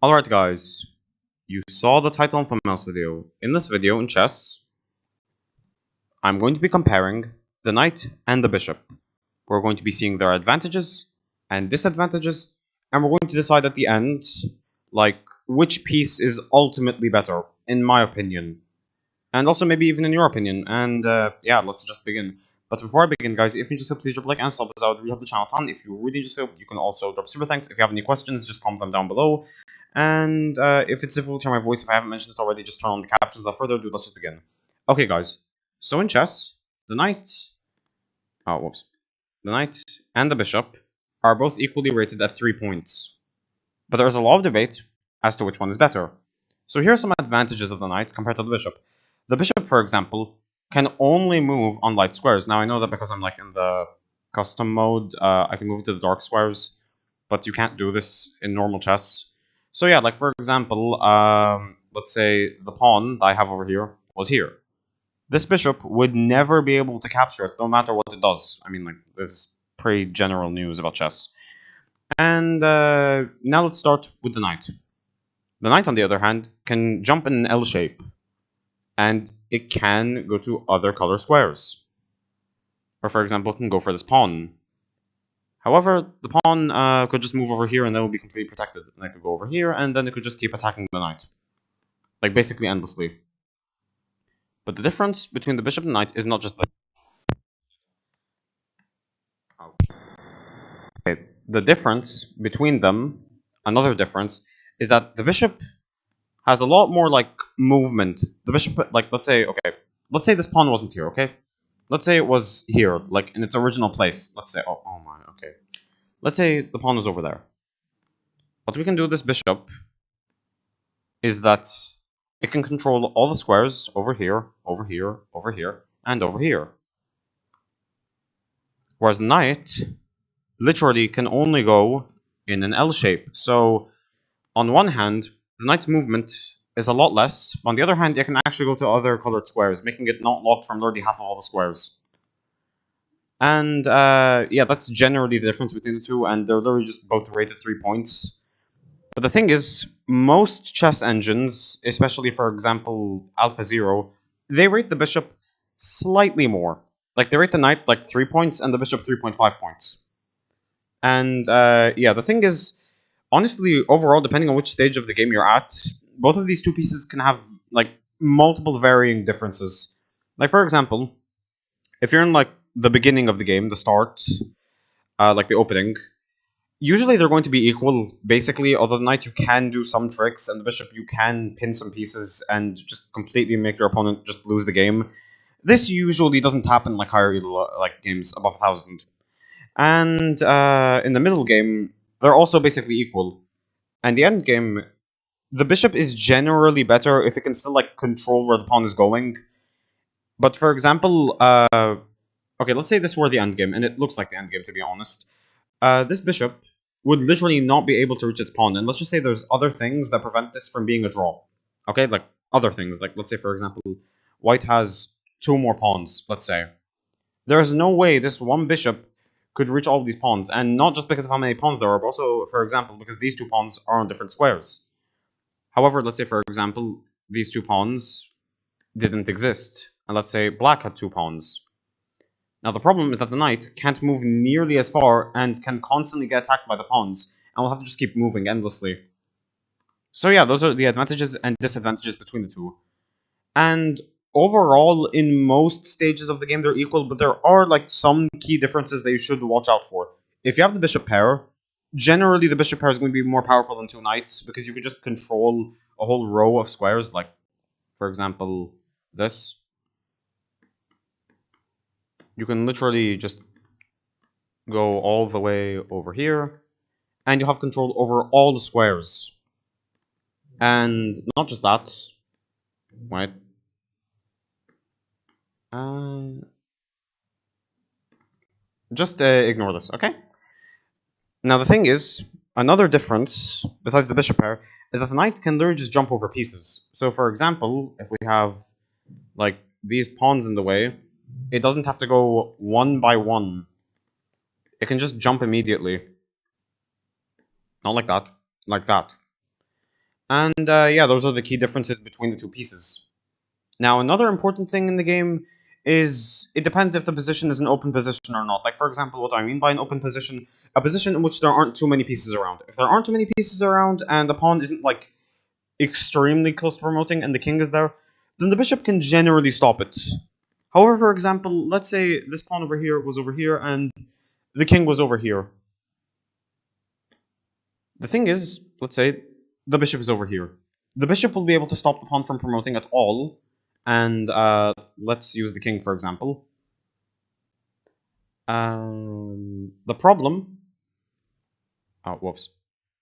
Alright guys, you saw the title and thumbnails video. In this video in chess, I'm going to be comparing the knight and the bishop. We're going to be seeing their advantages and disadvantages, and we're going to decide at the end, like, which piece is ultimately better, in my opinion. And also maybe even in your opinion. And yeah, let's just begin. But before I begin, guys, if you just please drop a like and sub us, I would really help the channel a ton. If you really just hope, you can also drop super thanks. If you have any questions, just comment them down below. And if it's difficult to hear my voice, if I haven't mentioned it already, just turn on the captions. Without further ado, let's just begin. Okay, guys. So in chess, the knight... Oh, whoops. The knight and the bishop are both equally rated at 3 points. But there is a lot of debate as to which one is better. So here are some advantages of the knight compared to the bishop. The bishop, for example, can only move on light squares. Now, I know that because I'm like in the custom mode, I can move to the dark squares, but you can't do this in normal chess. So yeah, like for example, let's say the pawn that I have over here was here. This bishop would never be able to capture it, no matter what it does. I mean, like, this is pretty general news about chess. And now let's start with the knight. The knight, on the other hand, can jump in an L shape, and it can go to other color squares. Or, for example, it can go for this pawn. However, the pawn could just move over here, and then it will be completely protected. And I could go over here, and then it could just keep attacking the knight. Like, basically endlessly. But the difference between the bishop and knight is not just the... Okay. The difference between them, another difference, is that the bishop has a lot more, like, movement. The bishop, like, let's say this pawn wasn't here, okay? Let's say it was here, like, in its original place. Let's say, oh my, okay. Let's say the pawn was over there. What we can do with this bishop is that it can control all the squares over here, over here, over here, and over here. Whereas the knight literally can only go in an L shape. So, on one hand, the knight's movement is a lot less. On the other hand, it can actually go to other colored squares, making it not locked from literally half of all the squares. And yeah, that's generally the difference between the two, and they're literally just both rated 3 points. But the thing is, most chess engines, especially for example AlphaZero, they rate the bishop slightly more. Like, they rate the knight like 3 points and the bishop 3.5 points. And yeah, the thing is, honestly, overall, depending on which stage of the game you're at, both of these two pieces can have like multiple varying differences. Like, for example, if you're in like the beginning of the game, the start, like the opening, usually they're going to be equal, basically. Although the knight, you can do some tricks, and the bishop, you can pin some pieces and just completely make your opponent just lose the game. This usually doesn't happen like higher like games above 1,000. And in the middle game, they're also basically equal. And the end game, the bishop is generally better if it can still like control where the pawn is going. But for example, okay, let's say this were the end game, and it looks like the end game, to be honest. This bishop would literally not be able to reach its pawn, and let's just say there's other things that prevent this from being a draw. Okay, like other things, like let's say for example, white has 2 more pawns, let's say. There's no way this one bishop could reach all of these pawns, and not just because of how many pawns there are, but also, for example, because these 2 pawns are on different squares. However, let's say, for example, these 2 pawns didn't exist, and let's say black had 2 pawns. Now, the problem is that the knight can't move nearly as far and can constantly get attacked by the pawns, and will have to just keep moving endlessly. So yeah, those are the advantages and disadvantages between the two. And overall, in most stages of the game, they're equal, but there are like some key differences that you should watch out for. If you have the bishop pair, generally the bishop pair is going to be more powerful than 2 knights, because you can just control a whole row of squares, like, for example, this. You can literally just go all the way over here, and you have control over all the squares. And not just that, right? Just ignore this, okay? Now the thing is, another difference, besides the bishop pair, is that the knight can literally just jump over pieces. So for example, if we have, like, these pawns in the way, it doesn't have to go one by one. It can just jump immediately. Not like that, like that. And yeah, those are the key differences between the two pieces. Now, another important thing in the game is it depends if the position is an open position or not. Like, for example, what I mean by an open position, a position in which there aren't too many pieces around. If there aren't too many pieces around and the pawn isn't, like, extremely close to promoting and the king is there, then the bishop can generally stop it. However, for example, let's say this pawn over here was over here and the king was over here. The thing is, let's say the bishop is over here. The bishop will be able to stop the pawn from promoting at all. And let's use the king, for example. The problem... Oh, whoops.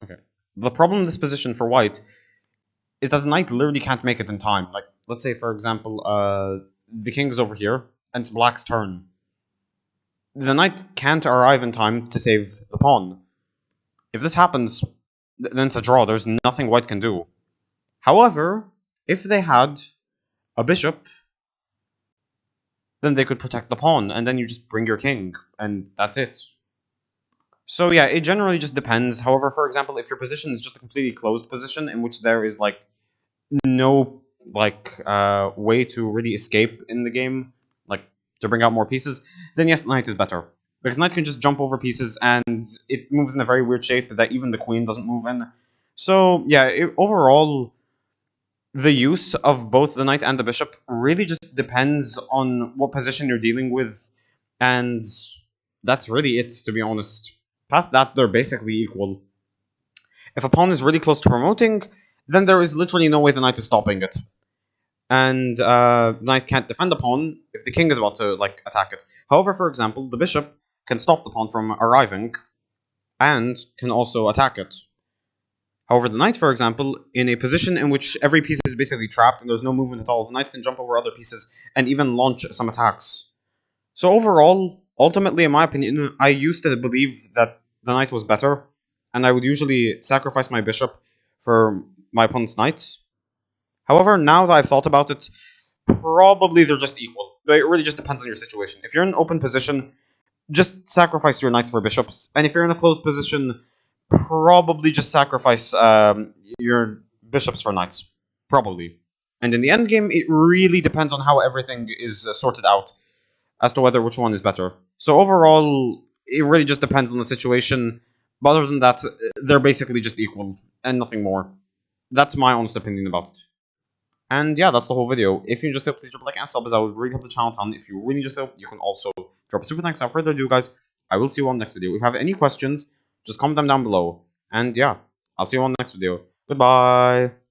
Okay. The problem in this position for white is that the knight literally can't make it in time. Like, let's say, for example, the king is over here, and it's black's turn. The knight can't arrive in time to save the pawn. If this happens, then it's a draw. There's nothing white can do. However, if they had a bishop, then they could protect the pawn, and then you just bring your king, and that's it. So yeah, it generally just depends. However, for example, if your position is just a completely closed position in which there is like no way to really escape in the game, like to bring out more pieces, then yes, knight is better. Because knight can just jump over pieces and it moves in a very weird shape that even the queen doesn't move in. So yeah, overall, the use of both the knight and the bishop really just depends on what position you're dealing with, and that's really it, to be honest. Past that, they're basically equal. If a pawn is really close to promoting, then there is literally no way the knight is stopping it. And the knight can't defend the pawn if the king is about to like attack it. However, for example, the bishop can stop the pawn from arriving and can also attack it. However, the knight, for example, in a position in which every piece is basically trapped and there's no movement at all, the knight can jump over other pieces and even launch some attacks. So overall, ultimately, in my opinion, I used to believe that the knight was better, and I would usually sacrifice my bishop for my opponent's knights. However, now that I've thought about it, probably they're just equal. But it really just depends on your situation. If you're in an open position, just sacrifice your knights for bishops. And if you're in a closed position, probably just sacrifice your bishops for knights. Probably. And in the end game, it really depends on how everything is sorted out as to whether which one is better. So overall, it really just depends on the situation. But other than that, they're basically just equal and nothing more. That's my honest opinion about it. And yeah, that's the whole video. If you enjoyed it, please drop a like and sub, as I would really help the channel a ton. If you really enjoyed it, you can also drop a super thanks. Without further ado, guys, I will see you on the next video. If you have any questions, just comment them down below. And yeah, I'll see you on the next video. Goodbye.